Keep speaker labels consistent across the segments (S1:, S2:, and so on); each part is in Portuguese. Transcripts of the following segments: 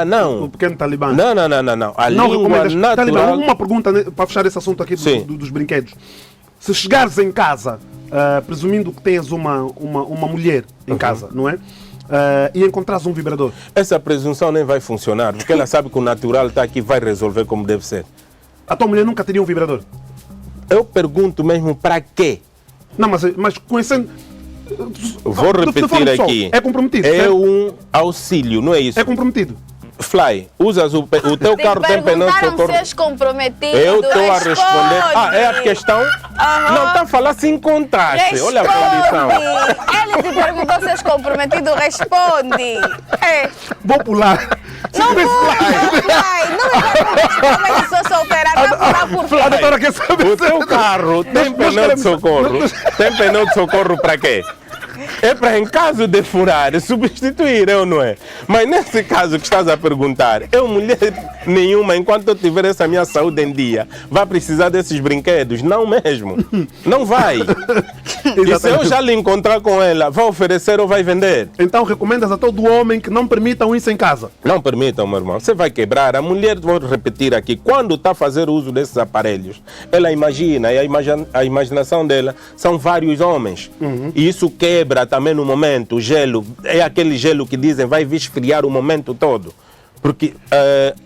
S1: Não.
S2: O pequeno Talibã.
S1: Não. A língua natural...
S2: Talibã, uma pergunta para fechar esse assunto aqui dos brinquedos. Se chegares em casa, presumindo que tens uma mulher em casa, não é? E encontrares um vibrador.
S1: Essa presunção nem vai funcionar, porque ela sabe que o natural está aqui e vai resolver como deve ser.
S2: A tua mulher nunca teria um vibrador?
S1: Eu pergunto mesmo para quê?
S2: Não, mas conhecendo...
S1: Vou repetir aqui.
S2: É comprometido.
S1: É
S2: certo?
S1: um auxílio, não é isso?
S2: É comprometido.
S1: Fly, usas o teu carro tem pneu de socorro.
S3: Se és comprometido.
S1: Eu estou a responder. É a questão? Não está a falar se encontraste. Olha a condição.
S3: Ele te perguntou se és comprometido, responde.
S2: Vou pular.
S3: Não vai. Não é que sou solteira, não pular por
S2: A doutora quer saber.
S1: O teu carro tem pneu de socorro. Tem pneu de socorro para quê? É para, em caso de furar, substituir, eu não é? Mas nesse caso que estás a perguntar, eu, mulher nenhuma, enquanto eu tiver essa minha saúde em dia, vai precisar desses brinquedos? Não mesmo. Não vai. E se eu já lhe encontrar com ela, vai oferecer ou vai vender?
S2: Então recomendas a todo homem que não permitam isso em casa?
S1: Não permitam, meu irmão. Você vai quebrar. A mulher, vou repetir aqui, quando está a fazer uso desses aparelhos, ela imagina, e a imaginação dela são vários homens. E isso quebra também no momento. O gelo, é aquele gelo que dizem vai vir esfriar o momento todo. Porque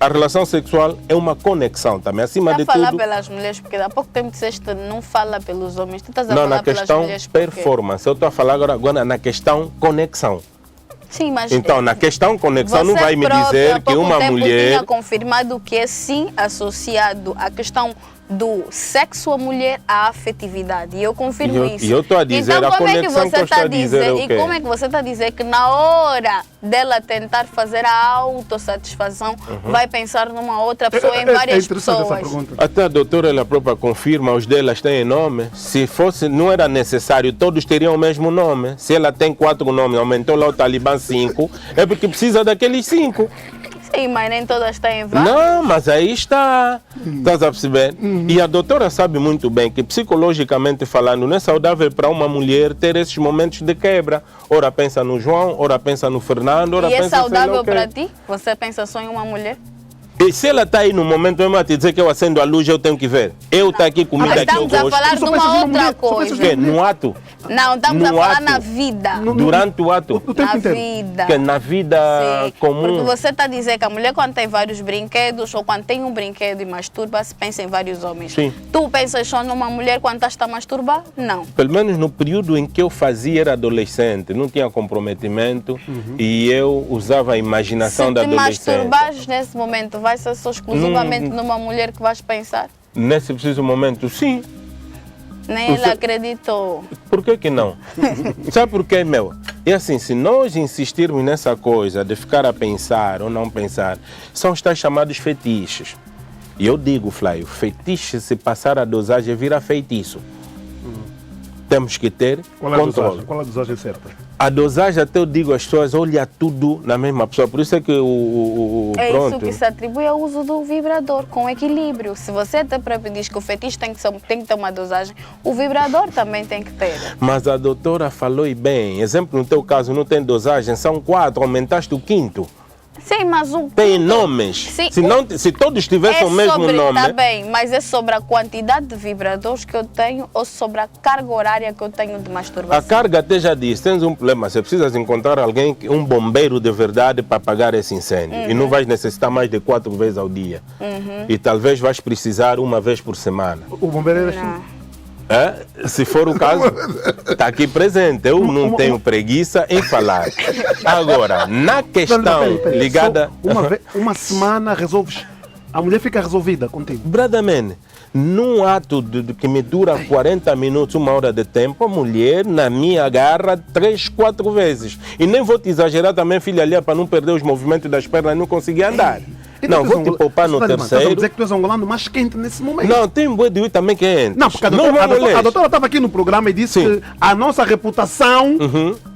S1: a relação sexual é uma conexão também, acima de tudo.
S3: Não fala pelas mulheres, porque há pouco tempo disseste não fala pelos homens. Tu estás a falar pelas mulheres
S1: porque... na questão performance. Eu estou a falar agora na questão conexão.
S3: Sim, mas...
S1: Então, na questão conexão, não vai me dizer que uma mulher...
S3: tinha confirmado que é sim associado à questão do sexo à mulher à afetividade. E eu confirmo isso.
S1: E eu estou a dizer,
S3: então,
S1: a conexão que eu estou a dizer é o quê?
S3: E como é que você está a dizer que na hora dela tentar fazer a autossatisfação, vai pensar numa outra pessoa, em várias pessoas?
S2: Essa pergunta.
S1: Até a doutora, ela própria confirma, os delas têm nome. Se fosse, não era necessário, todos teriam o mesmo nome. Se ela tem 4 nomes, aumentou lá o Talibã 5, é porque precisa daqueles 5.
S3: Sim, mas nem todas têm vários.
S1: Não, mas aí está. Estás a perceber? E a doutora sabe muito bem que, psicologicamente falando, não é saudável para uma mulher ter esses momentos de quebra. Ora pensa no João, ora pensa no Fernando, ora pensa...
S3: E é saudável para ti? Você pensa só em uma mulher?
S1: E se ela está aí no momento mesmo a te dizer que eu acendo a luz, eu tenho que ver. Eu estou aqui comigo, aqui eu gosto.
S3: Estamos a falar de uma outra coisa.
S1: No ato?
S3: Não, estamos a falar na vida.
S1: Durante o ato?
S3: Na vida.
S1: Que na vida comum.
S3: Porque você está a dizer que a mulher, quando tem vários brinquedos, ou quando tem um brinquedo e masturba-se, pensa em vários homens.
S1: Sim.
S3: Tu pensas só numa mulher quando estás a masturbar? Não.
S1: Pelo menos no período em que eu fazia, era adolescente, não tinha comprometimento e eu usava a imaginação da adolescência.
S3: Se te masturbares nesse momento, vai ser só exclusivamente numa mulher que vais pensar?
S1: Nesse preciso momento, sim.
S3: Nem ele acreditou.
S1: Por que não? Sabe por quê, meu? É assim, se nós insistirmos nessa coisa de ficar a pensar ou não pensar, são os tais chamados fetiches. E eu digo, Flávio, fetiche, se passar a dosagem, vira feitiço. Temos que ter controle.
S2: Qual a dosagem certa?
S1: A dosagem, até eu digo às pessoas, olha tudo na mesma pessoa. Por isso é que
S3: isso que se atribui ao uso do vibrador, com equilíbrio. Se você até próprio diz que o fetiche tem que ter uma dosagem, o vibrador também tem que ter.
S1: Mas a doutora falou e bem. Exemplo, no teu caso não tem dosagem, são 4, aumentaste o 5º.
S3: Sim, mas o...
S1: Tem nomes.
S3: Sim,
S1: se todos tivessem o mesmo nome...
S3: Está bem, mas é sobre a quantidade de vibradores que eu tenho ou sobre a carga horária que eu tenho de masturbação?
S1: A carga até já disse, tens um problema, você precisa encontrar alguém, um bombeiro de verdade para apagar esse incêndio. E não vais necessitar mais de 4 vezes ao dia. E talvez vais precisar 1 vez por semana.
S2: O bombeiro era assim?
S1: Se for o caso, está aqui presente. Eu não tenho preguiça em falar. Agora, na questão ligada...
S2: Uma semana resolves... A mulher fica resolvida contigo?
S1: Bradaman, num ato que me dura 40 minutos, 1 hora de tempo, a mulher na minha agarra 3, 4 vezes. E nem vou te exagerar também, filha ali, para não perder os movimentos das pernas e não conseguir andar. Não, vou te poupar no terceiro.
S2: Estás a dizer que tu és angolano mais quente nesse momento?
S1: Não, tem um boi de ui também quente.
S2: Não, porque a doutora estava aqui no programa e disse que a nossa reputação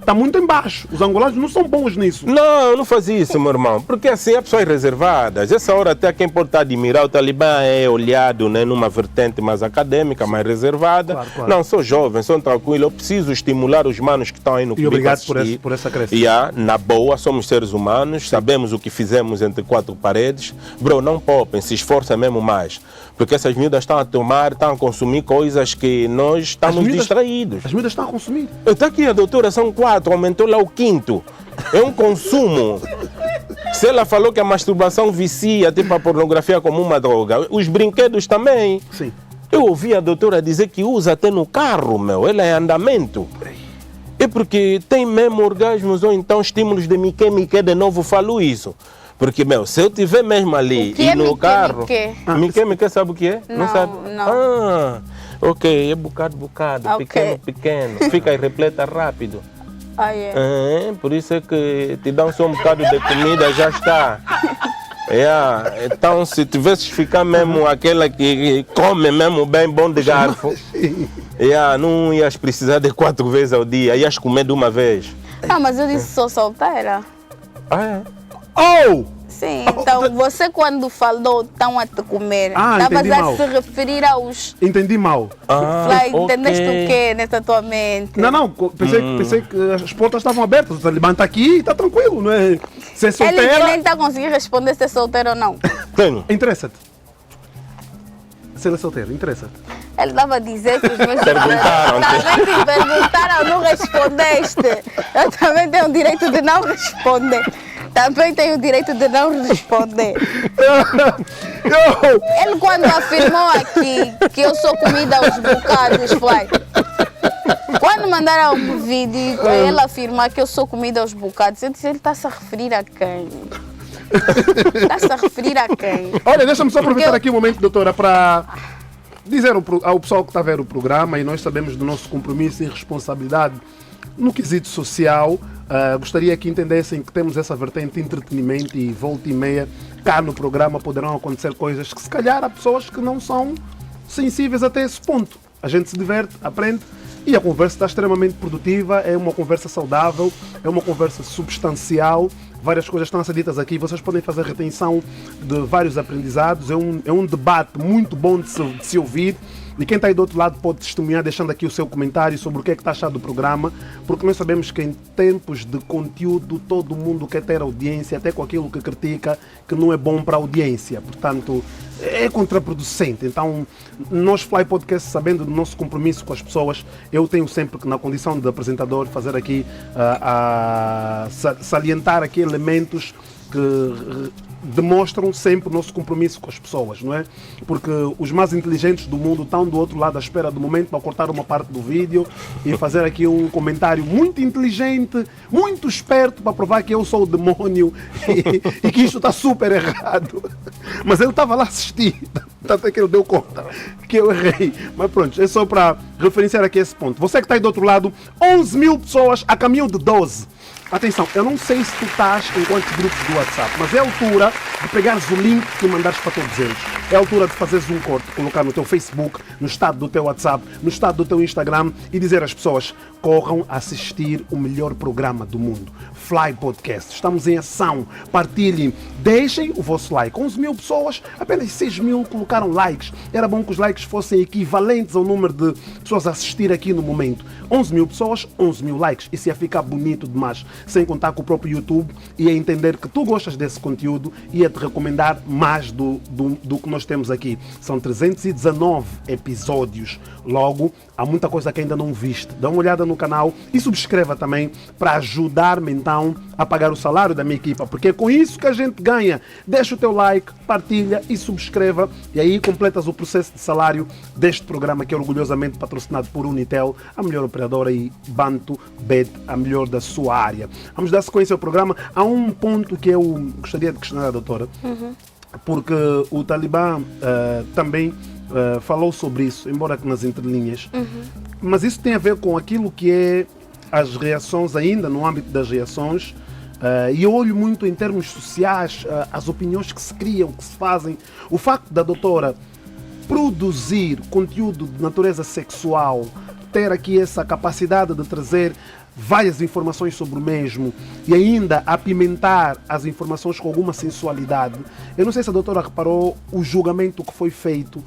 S2: está muito embaixo. Os angolanos não são bons nisso.
S1: Não, eu não fazia isso, meu irmão. Porque assim, há pessoas reservadas. Essa hora até quem pode estar a admirar o Talibã é olhado, né, numa vertente mais acadêmica, mais reservada.
S2: Claro.
S1: Não, sou jovem, sou tranquilo. Eu preciso estimular os manos que estão aí no
S2: E obrigado por essa crescente.
S1: Na boa, somos seres humanos, sabemos o que fizemos entre quatro paredes. Bro, não poupem, se esforcem mesmo mais. Porque essas miúdas estão a consumir coisas que nós estamos distraídos.
S2: As miúdas estão a consumir.
S1: Está aqui a doutora, são 4, aumentou lá o 5º. É um consumo. Se ela falou que a masturbação vicia, tipo a pornografia como uma droga, os brinquedos também.
S2: Sim.
S1: Eu ouvi a doutora dizer que usa até no carro, meu. Ela é andamento. É porque tem mesmo orgasmos ou então estímulos de Mickey, de novo falo isso. Porque, meu, se eu tiver mesmo ali e no carro... Mickey, sabe o que é?
S3: Não
S1: sabe?
S3: não.
S1: Ah, ok, é bocado,
S3: Okay.
S1: pequeno. Fica e repleta rápido. Por isso é que te dão só um bocado de comida, já está. Então, se tivesses ficar mesmo aquela que come mesmo bem bom de garfo, não ias precisar de 4 vezes ao dia, ias comer de uma vez.
S3: Não, mas eu disse sou solteira.
S1: Ah, é?
S2: Oh!
S3: Sim, então você quando falou estão a te comer, estavas a se referir aos...
S2: Entendi mal.
S3: Entendeste o quê nessa tua mente?
S2: Não, pensei que as portas estavam abertas. O Talibã está aqui e está tranquilo, não é? Se é solteira...
S3: Ele nem está conseguindo responder se é solteiro ou não.
S1: Tenho.
S2: Interessa-te. Se ele é solteiro, interessa-te.
S3: Ele estava a dizer que os meus
S1: Perguntaram.
S3: também te perguntaram, não respondeste. Eu também tenho o direito de não responder. Também tenho o direito de não responder. Ele quando afirmou aqui que eu sou comida aos bocados, quando mandaram um vídeo ele afirmar que eu sou comida aos bocados, eu disse, ele está-se a referir a quem? Está-se a referir a quem?
S2: Olha, deixa-me só aproveitar aqui um momento, doutora, para dizer ao pessoal que está a ver o programa, e nós sabemos do nosso compromisso e responsabilidade no quesito social. Gostaria que entendessem que temos essa vertente de entretenimento e volta e meia cá no programa poderão acontecer coisas que se calhar há pessoas que não são sensíveis até esse ponto. A gente se diverte, aprende e a conversa está extremamente produtiva, é uma conversa saudável, é uma conversa substancial, várias coisas estão a ser ditas aqui, vocês podem fazer retenção de vários aprendizados, é um debate muito bom de se ouvir. E quem está aí do outro lado pode testemunhar deixando aqui o seu comentário sobre o que é que está achado do programa, porque nós sabemos que em tempos de conteúdo todo mundo quer ter audiência, até com aquilo que critica, que não é bom para a audiência. Portanto, é contraproducente. Então, nós Fly Podcast, sabendo do nosso compromisso com as pessoas, eu tenho sempre que, na condição de apresentador, fazer aqui, salientar aqui elementos que demonstram sempre o nosso compromisso com as pessoas, não é? Porque os mais inteligentes do mundo estão do outro lado à espera do momento para cortar uma parte do vídeo e fazer aqui um comentário muito inteligente, muito esperto para provar que eu sou o demônio e que isto está super errado. Mas ele estava lá a assistir, até que ele deu conta que eu errei. Mas pronto, é só para referenciar aqui esse ponto. Você que está aí do outro lado, 11 mil pessoas a caminho de 12. Atenção, eu não sei se tu estás em quantos grupos do WhatsApp, mas é a altura de pegares o link e mandares para todos eles. É a altura de fazeres um corte, colocar no teu Facebook, no estado do teu WhatsApp, no estado do teu Instagram e dizer às pessoas, corram a assistir o melhor programa do mundo. Fly Podcast. Estamos em ação. Partilhem. Deixem o vosso like. 11 mil pessoas, apenas 6 mil colocaram likes. Era bom que os likes fossem equivalentes ao número de pessoas a assistir aqui no momento. 11 mil pessoas, 11 mil likes. Isso ia ficar bonito demais. Sem contar com o próprio YouTube, ia entender que tu gostas desse conteúdo e ia te recomendar mais do que nós temos aqui. São 319 episódios. Logo, há muita coisa que ainda não viste. Dá uma olhada no canal e subscreva também para ajudar-me então a pagar o salário da minha equipa, porque é com isso que a gente ganha. Deixa o teu like, partilha e subscreva e aí completas o processo de salário deste programa que é orgulhosamente patrocinado por Unitel, a melhor operadora, e Banto Bet, a melhor da sua área. Vamos dar sequência ao programa. Há um ponto que eu gostaria de questionar a doutora, porque o Talibã também falou sobre isso, embora que nas entrelinhas, mas isso tem a ver com aquilo que é as reações, ainda no âmbito das reações, e eu olho muito em termos sociais, as opiniões que se criam, que se fazem. O facto da doutora produzir conteúdo de natureza sexual ter aqui essa capacidade de trazer várias informações sobre o mesmo e ainda apimentar as informações com alguma sensualidade. Eu não sei se a doutora reparou o julgamento que foi feito,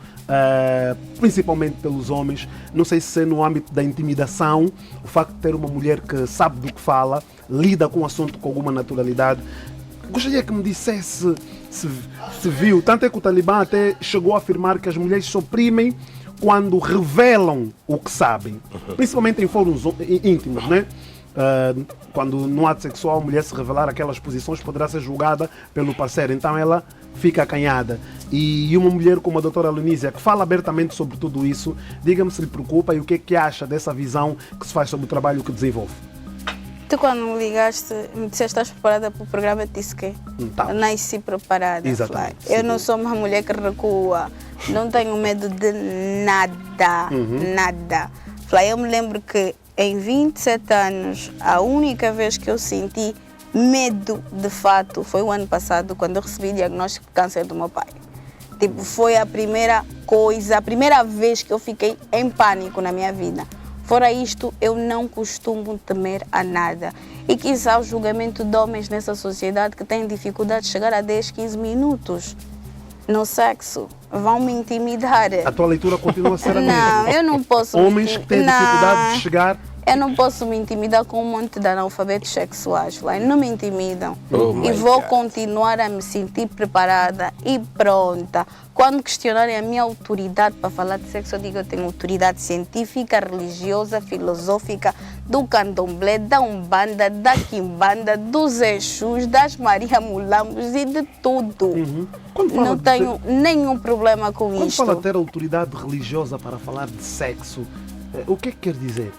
S2: principalmente pelos homens, não sei se é no âmbito da intimidação, o facto de ter uma mulher que sabe do que fala, lida com o assunto com alguma naturalidade. Gostaria que me dissesse se viu, tanto é que o Talibã até chegou a afirmar que as mulheres se oprimem quando revelam o que sabem, principalmente em fóruns íntimos, né? Quando no ato sexual a mulher se revelar aquelas posições poderá ser julgada pelo parceiro, então ela fica acanhada. E uma mulher como a doutora Leonísia, que fala abertamente sobre tudo isso, diga-me se lhe preocupa e o que é que acha dessa visão que se faz sobre o trabalho que desenvolve.
S3: Tu quando me ligaste, me disseste estás preparada para o programa, eu disse que
S2: Tá.
S3: eu nasci preparada.
S2: Exatamente.
S3: Eu não sou uma mulher que recua, não tenho medo de nada, nada. Eu me lembro que em 27 anos, a única vez que eu senti medo de fato foi o ano passado, quando eu recebi o diagnóstico de câncer do meu pai. Tipo, foi a primeira coisa, a primeira vez que eu fiquei em pânico na minha vida. Fora isto, eu não costumo temer a nada. E quizá o julgamento de homens nessa sociedade que têm dificuldade de chegar a 10, 15 minutos no sexo, vão me intimidar.
S2: A tua leitura continua a ser a mesma.
S3: Não, eu não posso
S2: Homens que têm dificuldade de chegar.
S3: Eu não posso me intimidar com um monte de analfabetos sexuais. Não me intimidam.
S1: Oh
S3: E
S1: my
S3: vou
S1: God.
S3: continuar a me sentir preparada e pronta. Quando questionarem a minha autoridade para falar de sexo, eu digo que eu tenho autoridade científica, religiosa, filosófica, do candomblé, da umbanda, da quimbanda, dos exus, das Maria Mulambos e de tudo.
S2: Quando fala
S3: Não
S2: de
S3: tenho nenhum problema com
S2: Quando
S3: isto.
S2: fala de ter autoridade religiosa para falar de sexo, o que é que quer dizer?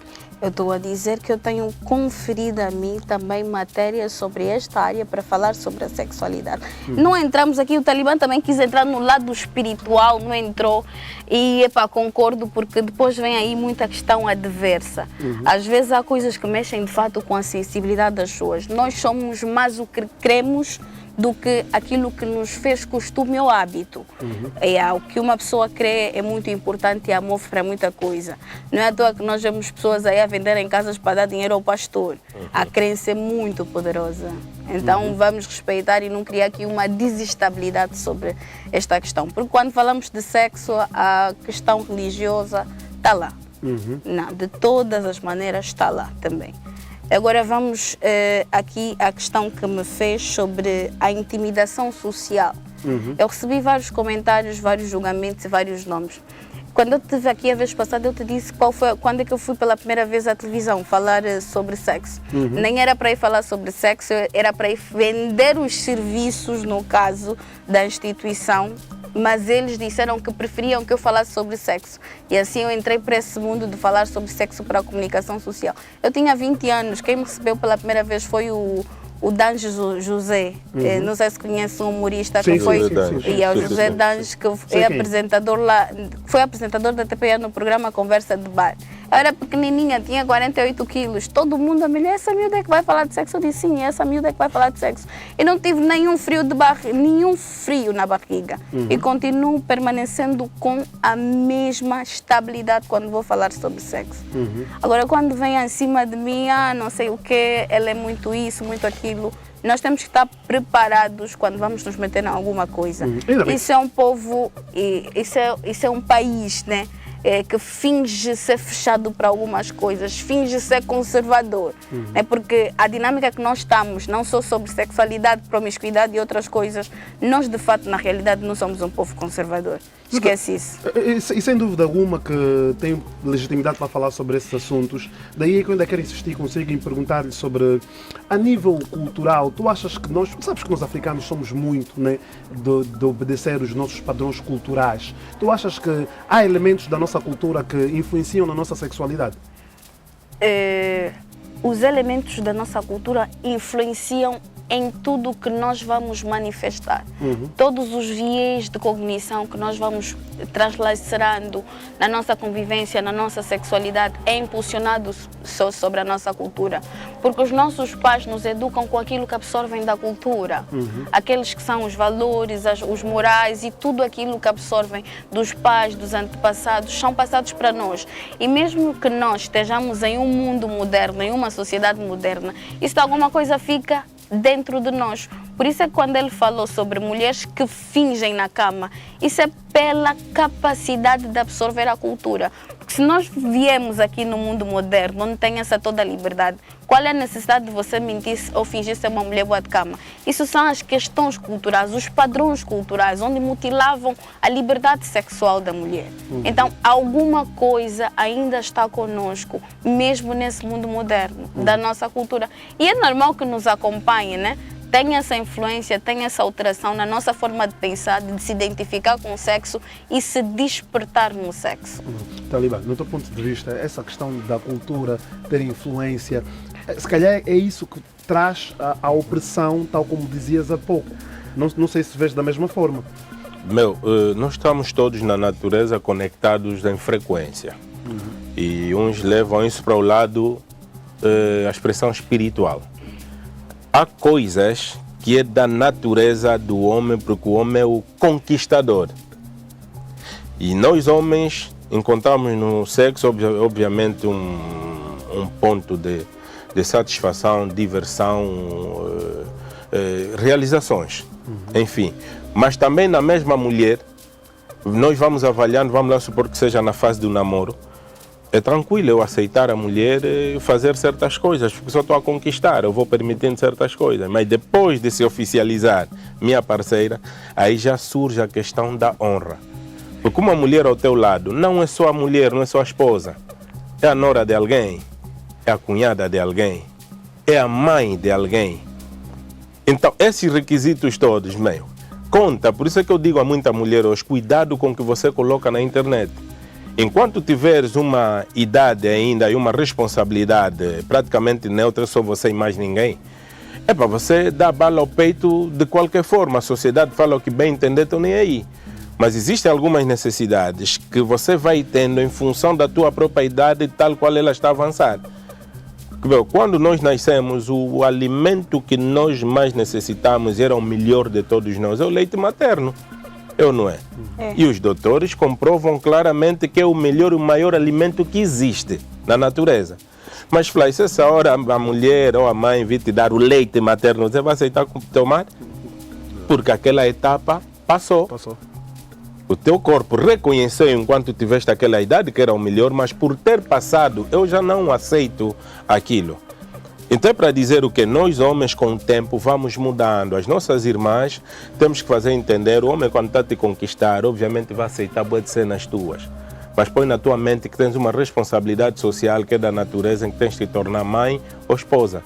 S3: Eu estou a dizer que eu tenho conferido a mim também matérias sobre esta área para falar sobre a sexualidade. Não entramos aqui, o Talibã também quis entrar no lado espiritual, não entrou. E, concordo, porque depois vem aí muita questão adversa. Às vezes há coisas que mexem de fato com a sensibilidade das pessoas. Nós somos mais o que queremos do que aquilo que nos fez costume ou hábito. O que uma pessoa crê é muito importante e a move para muita coisa. Não é à toa que nós vemos pessoas aí a venderem casas para dar dinheiro ao pastor. A crença é muito poderosa. Então vamos respeitar e não criar aqui uma desestabilidade sobre esta questão. Porque quando falamos de sexo, a questão religiosa está lá. Não, de todas as maneiras está lá também. Agora vamos aqui à questão que me fez sobre a intimidação social. Eu recebi vários comentários, vários julgamentos e vários nomes. Quando eu estive aqui a vez passada, eu te disse quando é que eu fui pela primeira vez à televisão falar sobre sexo. Nem era para ir falar sobre sexo, era para ir vender os serviços, no caso da instituição, mas eles disseram que preferiam que eu falasse sobre sexo. E assim eu entrei para esse mundo de falar sobre sexo para a comunicação social. Eu tinha 20 anos, quem me recebeu pela primeira vez foi o Danjo José. Não sei se conhece um humorista que foi. E é o José Danjo, que é apresentador lá, foi apresentador da TPA no programa Conversa de Bar. Eu era pequenininha, tinha 48 quilos. Todo mundo, a mulher, essa miúda é que vai falar de sexo? Eu disse, sim, essa miúda é que vai falar de sexo. E não tive nenhum frio na barriga. E continuo permanecendo com a mesma estabilidade quando vou falar sobre sexo. Agora, quando vem acima de mim, não sei o quê, ela é muito isso, muito aquilo. Nós temos que estar preparados quando vamos nos meter em alguma coisa. Isso é um povo, isso é um país, né? Que finge ser fechado para algumas coisas, finge ser conservador. Porque a dinâmica que nós estamos, não só sobre sexualidade, promiscuidade e outras coisas, nós de fato, na realidade, não somos um povo conservador. Esquece isso.
S2: E sem dúvida alguma que tenho legitimidade para falar sobre esses assuntos. Daí é que eu ainda quero insistir consigo em perguntar-lhe sobre, a nível cultural, tu achas que nós, sabes que nós africanos somos muito, né, de obedecer os nossos padrões culturais. Tu achas que há elementos da nossa cultura que influenciam na nossa sexualidade?
S3: Os elementos da nossa cultura influenciam em tudo que nós vamos manifestar. Todos os viés de cognição que nós vamos translacerando na nossa convivência, na nossa sexualidade, é impulsionado sobre a nossa cultura. Porque os nossos pais nos educam com aquilo que absorvem da cultura. Aqueles que são os valores, os morais e tudo aquilo que absorvem dos pais, dos antepassados, são passados para nós. E mesmo que nós estejamos em um mundo moderno, em uma sociedade moderna, isso de alguma coisa fica dentro de nós. Por isso é que quando ele falou sobre mulheres que fingem na cama, isso é pela capacidade de absorver a cultura. Porque se nós viemos aqui no mundo moderno, onde tem essa toda a liberdade, qual é a necessidade de você mentir ou fingir ser uma mulher boa de cama? Isso são as questões culturais, os padrões culturais, onde mutilavam a liberdade sexual da mulher. Então, alguma coisa ainda está conosco, mesmo nesse mundo moderno, da nossa cultura. E é normal que nos acompanhe, né? Tem essa influência, tem essa alteração na nossa forma de pensar, de se identificar com o sexo e se despertar no sexo.
S2: Taliba, no teu ponto de vista, essa questão da cultura ter influência, se calhar é isso que traz a opressão, tal como dizias há pouco. Não sei se vês da mesma forma.
S1: Nós estamos todos na natureza conectados em frequência. E uns levam isso para o lado, a expressão espiritual. Há coisas que é da natureza do homem, porque o homem é o conquistador. E nós homens encontramos no sexo, obviamente, um ponto de satisfação, diversão, realizações, enfim. Mas também na mesma mulher, nós vamos avaliando, vamos lá supor que seja na fase do namoro, é tranquilo eu aceitar a mulher fazer certas coisas, porque só estou a conquistar, eu vou permitindo certas coisas. Mas depois de se oficializar minha parceira, aí já surge a questão da honra. Porque uma mulher ao teu lado não é só a mulher, não é só a esposa. É a nora de alguém, é a cunhada de alguém, é a mãe de alguém. Então, esses requisitos todos, conta. Por isso é que eu digo a muita mulher hoje, cuidado com o que você coloca na internet. Enquanto tiveres uma idade ainda e uma responsabilidade praticamente neutra, só você e mais ninguém, é para você dar bala ao peito de qualquer forma. A sociedade fala o que bem entender, estou nem aí. Mas existem algumas necessidades que você vai tendo em função da tua própria idade, tal qual ela está avançada. Quando nós nascemos, o alimento que nós mais necessitamos, era o melhor de todos nós, é o leite materno. Eu não é? E os doutores comprovam claramente que é o melhor e o maior alimento que existe na natureza. Mas, Flávio, se essa hora a mulher ou a mãe vir te dar o leite materno, você vai aceitar tomar? Porque aquela etapa passou. O teu corpo reconheceu enquanto tiveste aquela idade que era o melhor, mas por ter passado, eu já não aceito aquilo. Então é para dizer o que nós homens com o tempo vamos mudando. As nossas irmãs temos que fazer entender, o homem quando está a te conquistar, obviamente vai aceitar boas cenas tuas. Mas põe na tua mente que tens uma responsabilidade social que é da natureza, em que tens de te tornar mãe ou esposa.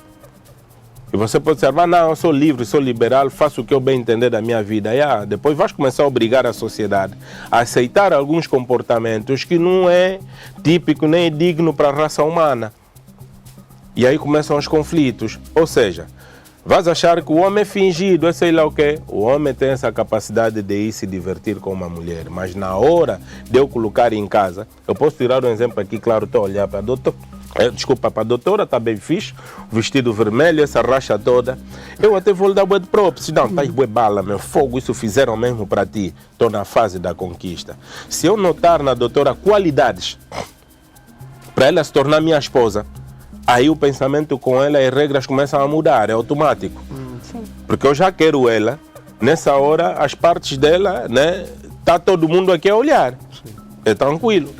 S1: E você pode dizer, não, eu sou livre, sou liberal, faço o que eu bem entender da minha vida. Depois vais começar a obrigar a sociedade a aceitar alguns comportamentos que não é típico nem digno para a raça humana. E aí começam os conflitos. Ou seja, vais achar que o homem é fingido, é sei lá o quê. O homem tem essa capacidade de ir se divertir com uma mulher. Mas na hora de eu colocar em casa, eu posso tirar um exemplo aqui, claro, estou a olhar para a doutora. Para a doutora, está bem fixe, o vestido vermelho, essa racha toda. Eu até vou lhe dar bué de props. Não, tá bué bala, meu fogo, isso fizeram mesmo para ti. Estou na fase da conquista. Se eu notar na doutora qualidades para ela se tornar minha esposa, aí o pensamento com ela e as regras começam a mudar, é automático. Porque eu já quero ela, nessa hora as partes dela, né, tá todo mundo aqui a olhar. É tranquilo.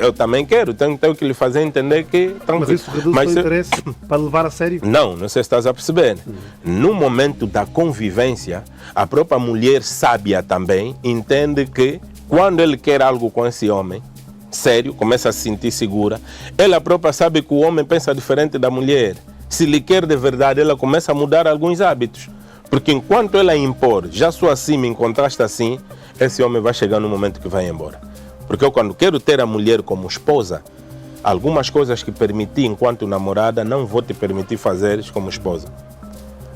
S1: Eu também quero, tenho que lhe fazer entender que... Tranquilo.
S2: Mas isso reduz o teu interesse para levar a sério?
S1: Não sei se estás a perceber. No momento da convivência, a própria mulher sábia também entende que quando ele quer algo com esse homem, sério, começa a se sentir segura, ela própria sabe que o homem pensa diferente da mulher. Se lhe quer de verdade, ela começa a mudar alguns hábitos. Porque enquanto ela impor, já sou assim, me encontraste assim, esse homem vai chegar no momento que vai embora. Porque eu quando quero ter a mulher como esposa, algumas coisas que permiti enquanto namorada, não vou te permitir fazer como esposa.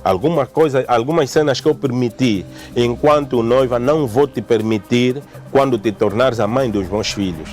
S1: Algumas cenas que eu permiti enquanto noiva, não vou te permitir quando te tornares a mãe dos meus filhos.